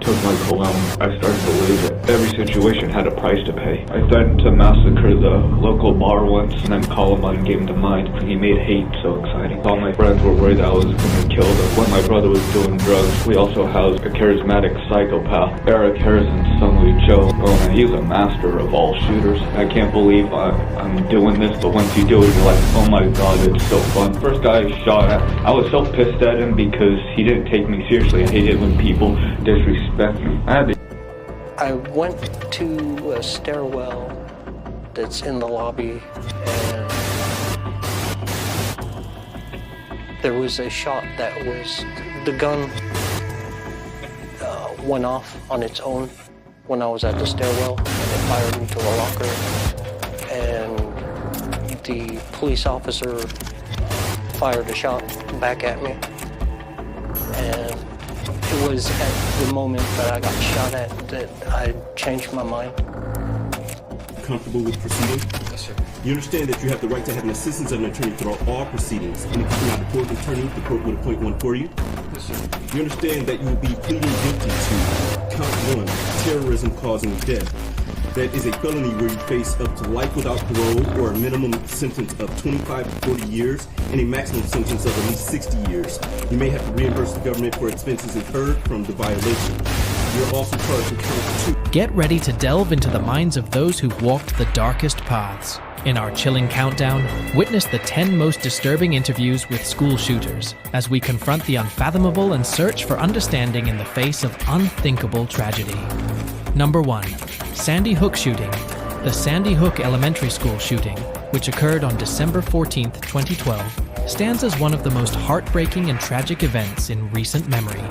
took my cologne, I started to lose it. Every situation had a price to pay. I threatened to massacre the local bar once, and then Columbine gave him to mine. He made hate so exciting. All my friends were worried I was going to kill them. When my brother was doing drugs, we also housed a charismatic psychopath, Eric Harrison's son Joe. Oh man, he's a master of all shooters. I can't believe I'm doing this, but once you do it, you're like, oh my god, it's so fun. First guy I shot at, I was so pissed at him because he didn't take me seriously. I hate it when people disrespect me. I went to a stairwell that's in the lobby, and there was a shot that was, the gun went off on its own when I was at the stairwell, and it fired into a locker, and the police officer fired a shot back at me, and it was at the moment that I got shot at that I changed my mind. Comfortable with proceeding? Yes, sir. You understand that you have the right to have an assistance of an attorney throughout all proceedings, and if you cannot afford an attorney, the court will appoint one for you? Yes, sir. You understand that you will be pleading guilty to count 1, terrorism causing death. That is a felony where you face up to life without parole or a minimum sentence of 25 to 40 years and a maximum sentence of at least 60 years. You may have to reimburse the government for expenses incurred from the violation. You're also charged with count 2. Get ready to delve into the minds of those who walked the darkest paths. In our chilling countdown, witness the 10 most disturbing interviews with school shooters as we confront the unfathomable and search for understanding in the face of unthinkable tragedy. Number 1. Sandy Hook shooting. The Sandy Hook Elementary School shooting, which occurred on December 14, 2012, stands as one of the most heartbreaking and tragic events in recent memory.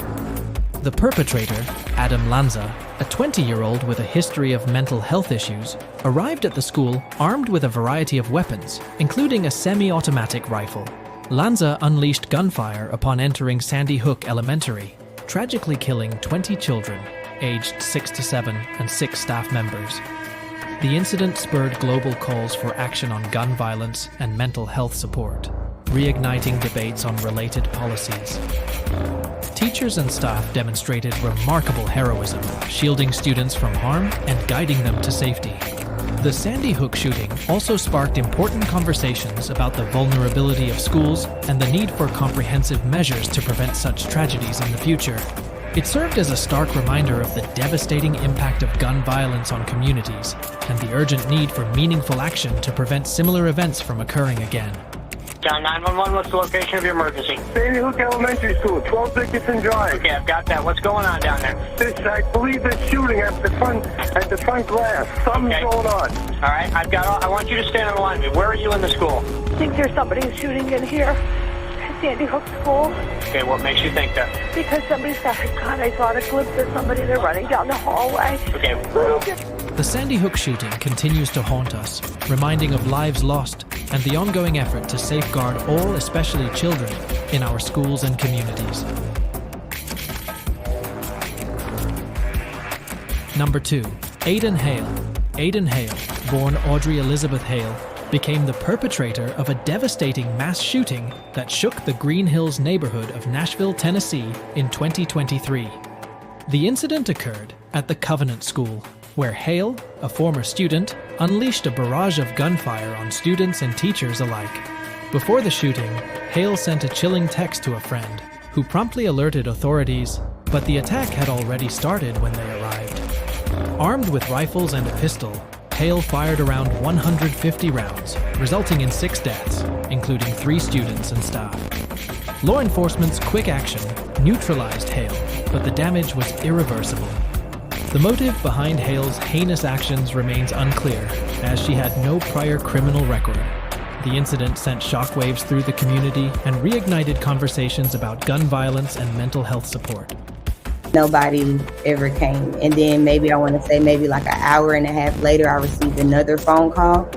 The perpetrator, Adam Lanza, a 20-year-old with a history of mental health issues, arrived at the school armed with a variety of weapons, including a semi-automatic rifle. Lanza unleashed gunfire upon entering Sandy Hook Elementary, tragically killing 20 children, aged 6 to 7, and 6 staff members. The incident spurred global calls for action on gun violence and mental health support, reigniting debates on related policies. Teachers and staff demonstrated remarkable heroism, shielding students from harm and guiding them to safety. The Sandy Hook shooting also sparked important conversations about the vulnerability of schools and the need for comprehensive measures to prevent such tragedies in the future. It served as a stark reminder of the devastating impact of gun violence on communities and the urgent need for meaningful action to prevent similar events from occurring again. John 911, what's the location of your emergency? Sandy Hook Elementary School, 12 Dickinson Drive. Okay, I've got that. What's going on down there? I believe they're shooting at the front glass. Something's going on. All right, I want you to stand on the line. Where are you in the school? I think there's somebody shooting in here at Sandy Hook School. Okay, what makes you think that? Because somebody's got a gun. I saw a glimpse of somebody. They're running down the hallway. Okay. The Sandy Hook shooting continues to haunt us, reminding of lives lost and the ongoing effort to safeguard all, especially children, in our schools and communities. Number 2. Aidan Hale. Aidan Hale, born Audrey Elizabeth Hale, became the perpetrator of a devastating mass shooting that shook the Green Hills neighborhood of Nashville, Tennessee in 2023. The incident occurred at the Covenant School, where Hale, a former student, unleashed a barrage of gunfire on students and teachers alike. Before the shooting, Hale sent a chilling text to a friend, who promptly alerted authorities, but the attack had already started when they arrived. Armed with rifles and a pistol, Hale fired around 150 rounds, resulting in 6 deaths, including 3 students and staff. Law enforcement's quick action neutralized Hale, but the damage was irreversible. The motive behind Hale's heinous actions remains unclear, as she had no prior criminal record. The incident sent shockwaves through the community and reignited conversations about gun violence and mental health support. Nobody ever came. And then maybe like an hour and a half later, I received another phone call.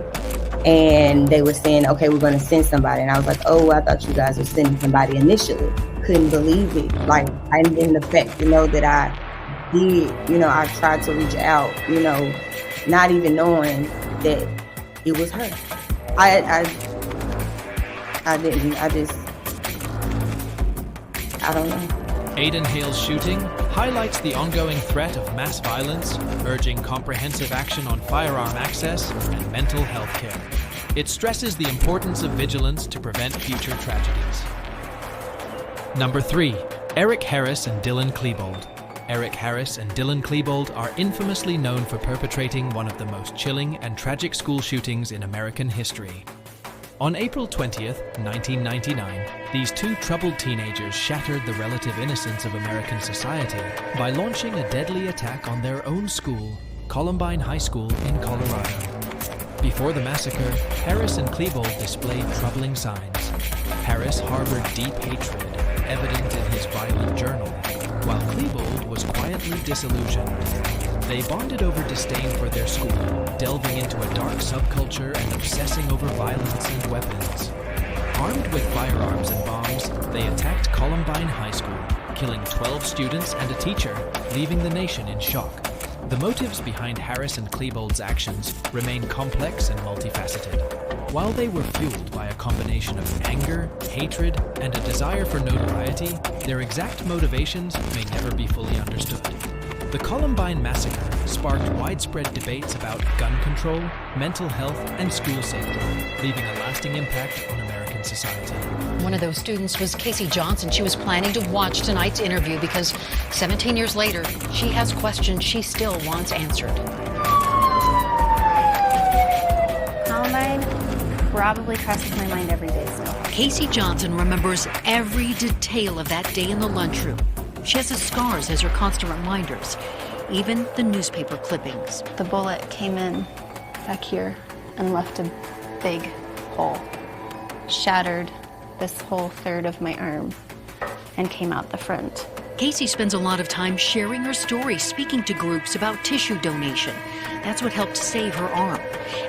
And they were saying, okay, we're going to send somebody. And I was like, oh, I thought you guys were sending somebody initially. Couldn't believe it. And then the fact, that I did, I tried to reach out, not even knowing that it was her. I don't know. Aiden Hale's shooting highlights the ongoing threat of mass violence, urging comprehensive action on firearm access and mental health care. It stresses the importance of vigilance to prevent future tragedies. Number 3. Eric Harris and Dylan Klebold. Eric Harris and Dylan Klebold are infamously known for perpetrating one of the most chilling and tragic school shootings in American history. On April 20th, 1999, these two troubled teenagers shattered the relative innocence of American society by launching a deadly attack on their own school, Columbine High School in Colorado. Before the massacre, Harris and Klebold displayed troubling signs. Harris harbored deep hatred, evident in his violent journal, while Klebold was quietly disillusioned. They bonded over disdain for their school, delving into a dark subculture and obsessing over violence and weapons. Armed with firearms and bombs, they attacked Columbine High School, killing 12 students and a teacher, leaving the nation in shock. The motives behind Harris and Klebold's actions remain complex and multifaceted. While they were fueled by a combination of anger, hatred, and a desire for notoriety, their exact motivations may never be fully understood. The Columbine massacre sparked widespread debates about gun control, mental health, and school safety, leaving a lasting impact on American society. One of those students was Casey Johnson. She was planning to watch tonight's interview because 17 years later, she has questions she still wants answered. Columbine probably crosses my mind every day still. Casey Johnson remembers every detail of that day in the lunchroom. She has the scars as her constant reminders, even the newspaper clippings. The bullet came in back here and left a big hole. Shattered this whole third of my arm and came out the front. Casey spends a lot of time sharing her story, speaking to groups about tissue donation. That's what helped save her arm.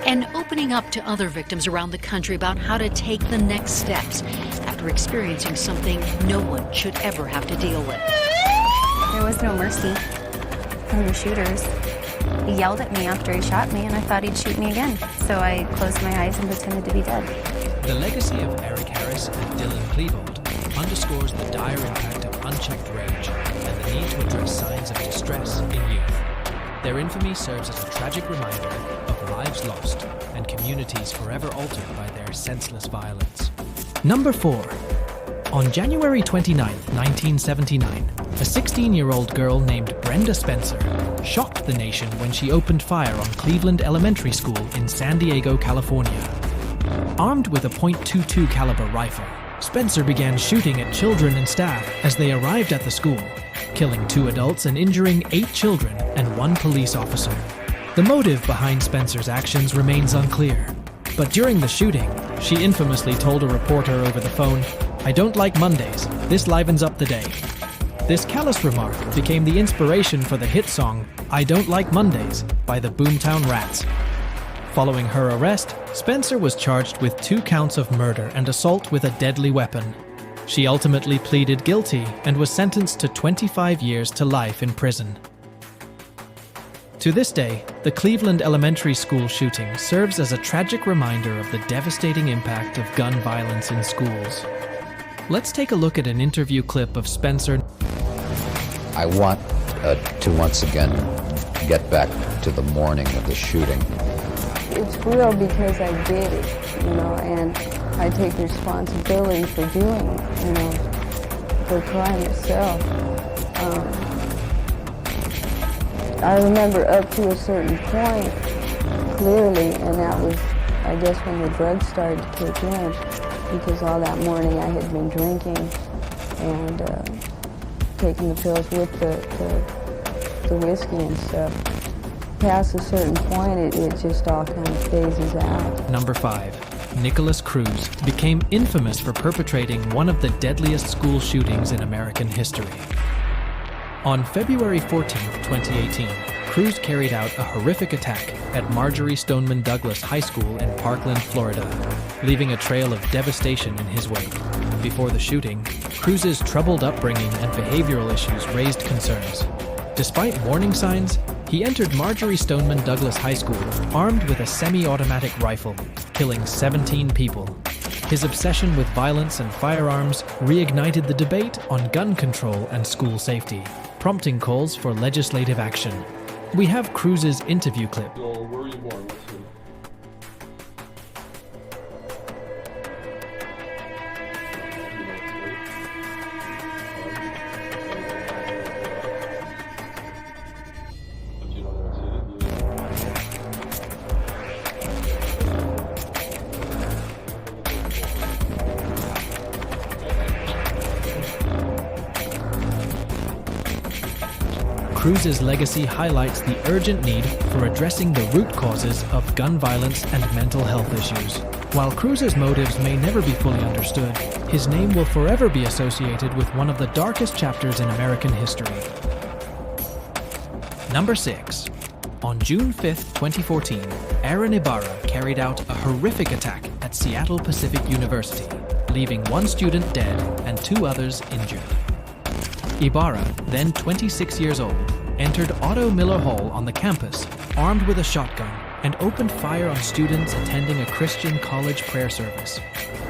And opening up to other victims around the country about how to take the next steps after experiencing something no one should ever have to deal with. There was no mercy from the shooters. He yelled at me after he shot me, and I thought he'd shoot me again. So I closed my eyes and pretended to be dead. The legacy of Eric Harris and Dylan Klebold underscores the dire impact of unchecked rage and the need to address signs of distress in youth. Their infamy serves as a tragic reminder of lives lost and communities forever altered by their senseless violence. Number 4. On January 29, 1979, a 16-year-old girl named Brenda Spencer shocked the nation when she opened fire on Cleveland Elementary School in San Diego, California. Armed with a .22 caliber rifle, Spencer began shooting at children and staff as they arrived at the school, killing 2 adults and injuring 8 children and 1 police officer. The motive behind Spencer's actions remains unclear, but during the shooting, she infamously told a reporter over the phone, "I don't like Mondays. This livens up the day." This callous remark became the inspiration for the hit song "I Don't Like Mondays" by the Boomtown Rats. Following her arrest, Spencer was charged with 2 counts of murder and assault with a deadly weapon. She ultimately pleaded guilty and was sentenced to 25 years to life in prison. To this day, the Cleveland Elementary School shooting serves as a tragic reminder of the devastating impact of gun violence in schools. Let's take a look at an interview clip of Spencer. I want to once again get back to the morning of the shooting. It's real because I did it, and I take responsibility for doing it, the crime itself. I remember up to a certain point clearly, and that was, I guess, when the drugs started to kick in, because all that morning I had been drinking and taking the pills with the whiskey and stuff. Past a certain point, it just all kind of phases out. Number 5. Nicholas Cruz became infamous for perpetrating one of the deadliest school shootings in American history. On February 14, 2018, Cruz carried out a horrific attack at Marjorie Stoneman Douglas High School in Parkland, Florida, leaving a trail of devastation in his wake. Before the shooting, Cruz's troubled upbringing and behavioral issues raised concerns. Despite warning signs, he entered Marjorie Stoneman Douglas High School armed with a semi-automatic rifle, killing 17 people. His obsession with violence and firearms reignited the debate on gun control and school safety, prompting calls for legislative action. We have Cruz's interview clip. Where were you born? Cruz's legacy highlights the urgent need for addressing the root causes of gun violence and mental health issues. While Cruz's motives may never be fully understood, his name will forever be associated with one of the darkest chapters in American history. Number 6. On June 5, 2014, Aaron Ibarra carried out a horrific attack at Seattle Pacific University, leaving one student dead and 2 others injured. Ibarra, then 26 years old, entered Otto Miller Hall on the campus, armed with a shotgun, and opened fire on students attending a Christian college prayer service.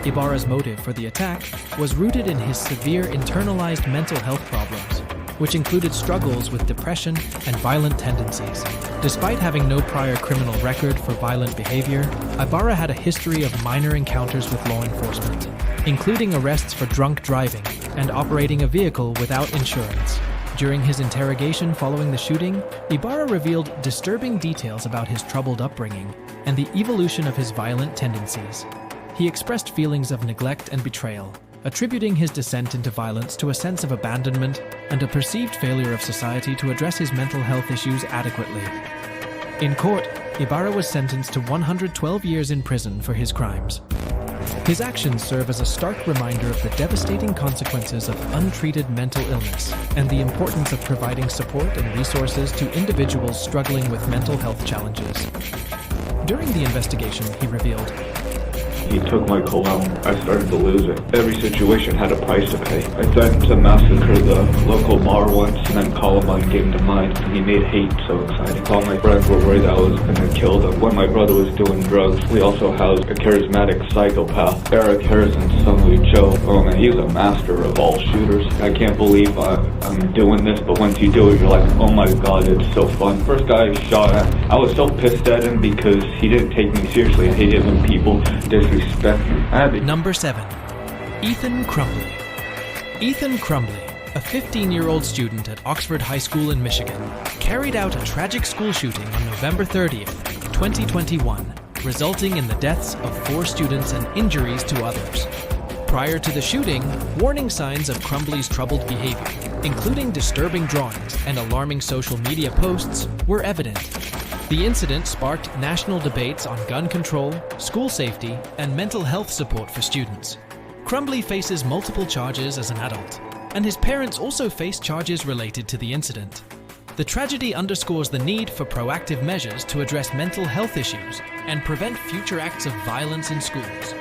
Ibarra's motive for the attack was rooted in his severe internalized mental health problems, which included struggles with depression and violent tendencies. Despite having no prior criminal record for violent behavior, Ibarra had a history of minor encounters with law enforcement, including arrests for drunk driving and operating a vehicle without insurance. During his interrogation following the shooting, Ibarra revealed disturbing details about his troubled upbringing and the evolution of his violent tendencies. He expressed feelings of neglect and betrayal, attributing his descent into violence to a sense of abandonment and a perceived failure of society to address his mental health issues adequately. In court, Ibarra was sentenced to 112 years in prison for his crimes. His actions serve as a stark reminder of the devastating consequences of untreated mental illness and the importance of providing support and resources to individuals struggling with mental health challenges. During the investigation, he revealed, He took my cologne. I started to lose it. Every situation had a price to pay. I threatened to massacre the local bar once, and then Columbine came to mind, and he made hate so exciting. All my friends were worried I was gonna kill them. When my brother was doing drugs, we also housed a charismatic psychopath, Eric Harrison's son, Joe. Oh man, he's a master of all shooters. I can't believe I'm doing this, but once you do it, you're like, oh my god, it's so fun. First guy I shot at, I was so pissed at him because he didn't take me seriously. I hated when people disrespect. Number 7. Ethan Crumbley. Ethan Crumbley, a 15-year-old student at Oxford High School in Michigan, carried out a tragic school shooting on November 30th, 2021, resulting in the deaths of 4 students and injuries to others. Prior to the shooting, warning signs of Crumbley's troubled behavior, including disturbing drawings and alarming social media posts, were evident. The incident sparked national debates on gun control, school safety, and mental health support for students. Crumbley faces multiple charges as an adult, and his parents also face charges related to the incident. The tragedy underscores the need for proactive measures to address mental health issues and prevent future acts of violence in schools.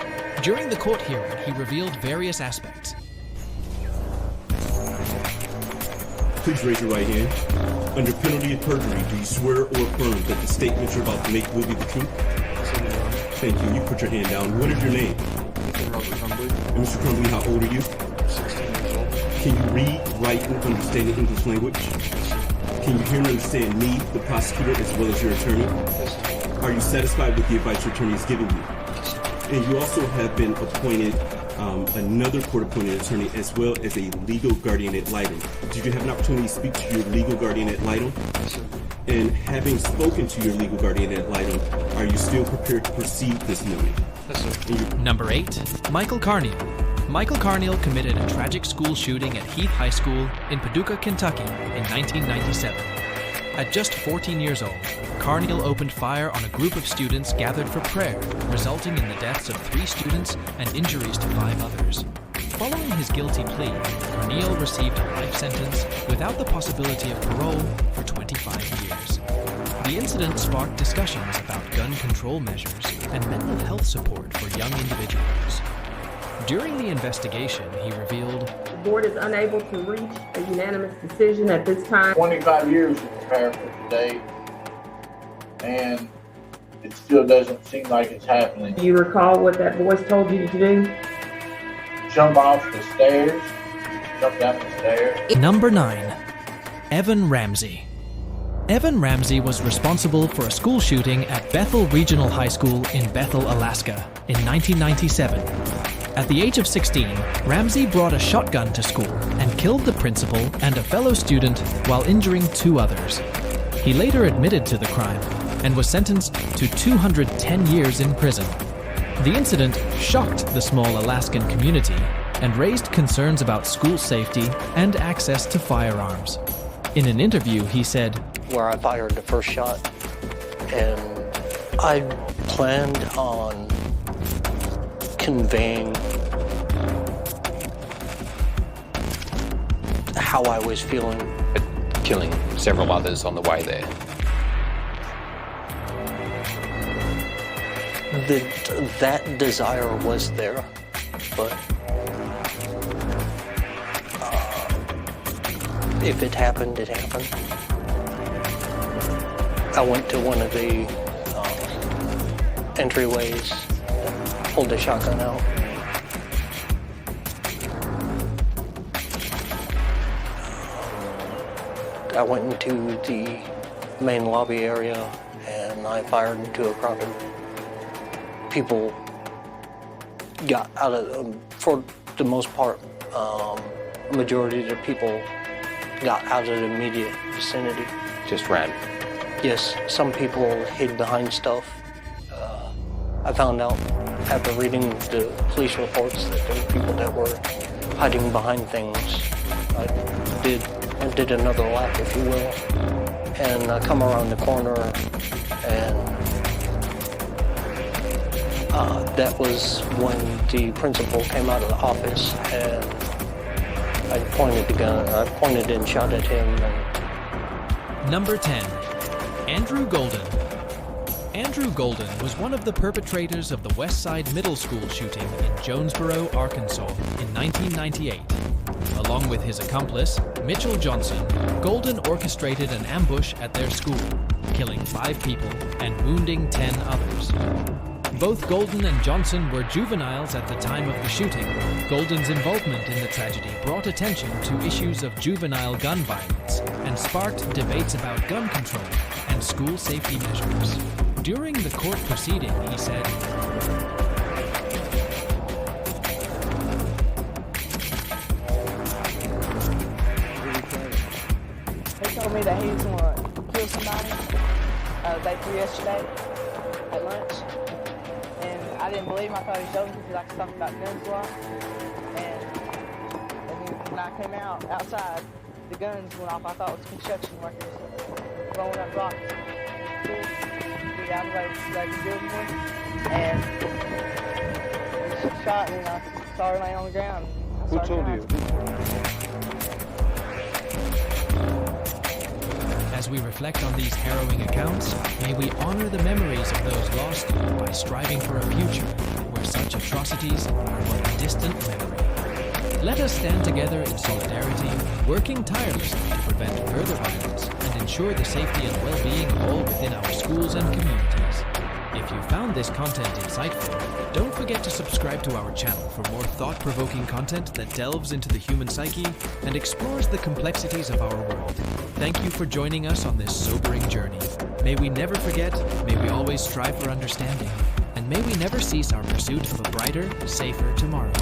During the court hearing, he revealed various aspects. Please raise your right hand. Under penalty of perjury, do you swear or affirm that the statements you're about to make will be the truth? Thank you. You put your hand down. What is your name? And Mr. Crumbley, how old are you? 16 years old. Can you read, write, and understand the English language? Can you hear and understand me, the prosecutor, as well as your attorney? Are you satisfied with the advice your attorney has given you? And you also have been appointed another court-appointed attorney as well as a legal guardian ad litem. Did you have an opportunity to speak to your legal guardian ad litem? And having spoken to your legal guardian ad litem, are you still prepared to proceed this morning? Number 8. Michael Carneal. Michael Carneal committed a tragic school shooting at Heath High School in Paducah, Kentucky in 1997. At just 14 years old, Carneal opened fire on a group of students gathered for prayer, resulting in the deaths of 3 students and injuries to 5 others. Following his guilty plea, Carneal received a life sentence without the possibility of parole for 25 years. The incident sparked discussions about gun control measures and mental health support for young individuals. During the investigation, he revealed, "The board is unable to reach a unanimous decision at this time." 25 years to prepare for today, and it still doesn't seem like it's happening. Do you recall what that voice told you to do? Jump off the stairs, jump down the stairs. Number 9. Evan Ramsey. Evan Ramsey was responsible for a school shooting at Bethel Regional High School in Bethel, Alaska in 1997. At the age of 16, Ramsey brought a shotgun to school and killed the principal and a fellow student while injuring 2 others. He later admitted to the crime and was sentenced to 210 years in prison. The incident shocked the small Alaskan community and raised concerns about school safety and access to firearms. In an interview, he said, where I fired the first shot, and I planned on conveying how I was feeling. Killing several others on the way there. That desire was there, but if it happened, it happened. I went to one of the entryways, pulled the shotgun out. I went into the main lobby area and I fired into a crowd of people. Got out of, for the most part, majority of the people got out of the immediate vicinity. Just ran. Yes, some people hid behind stuff. I found out after reading the police reports that there were people that were hiding behind things. I did another lap, if you will, and I come around the corner, and that was when the principal came out of the office, and I pointed the gun. I pointed and shot at him. And Number 10. Andrew Golden. Andrew Golden was one of the perpetrators of the West Side Middle School shooting in Jonesboro, Arkansas in 1998. Along with his accomplice, Mitchell Johnson, Golden orchestrated an ambush at their school, killing 5 people and wounding 10 others. Both Golden and Johnson were juveniles at the time of the shooting. Golden's involvement in the tragedy brought attention to issues of juvenile gun violence and sparked debates about gun control and school safety measures. During the court proceeding, he said, He told me that he was going to kill somebody day 3 yesterday at lunch. And I didn't believe him. I thought he was joking because I could talk about guns a lot. And then when I came outside, the guns went off. I thought it was construction workers blowing up rocks. Get out of the building one. And he shot me and I saw her laying on the ground. Who told you? As we reflect on these harrowing accounts, may we honor the memories of those lost by striving for a future where such atrocities are but a distant memory. Let us stand together in solidarity, working tirelessly to prevent further violence and ensure the safety and well-being of all within our schools and communities. If you found this content insightful, don't forget to subscribe to our channel for more thought-provoking content that delves into the human psyche and explores the complexities of our world. Thank you for joining us on this sobering journey. May we never forget, may we always strive for understanding, and may we never cease our pursuit of a brighter, safer tomorrow.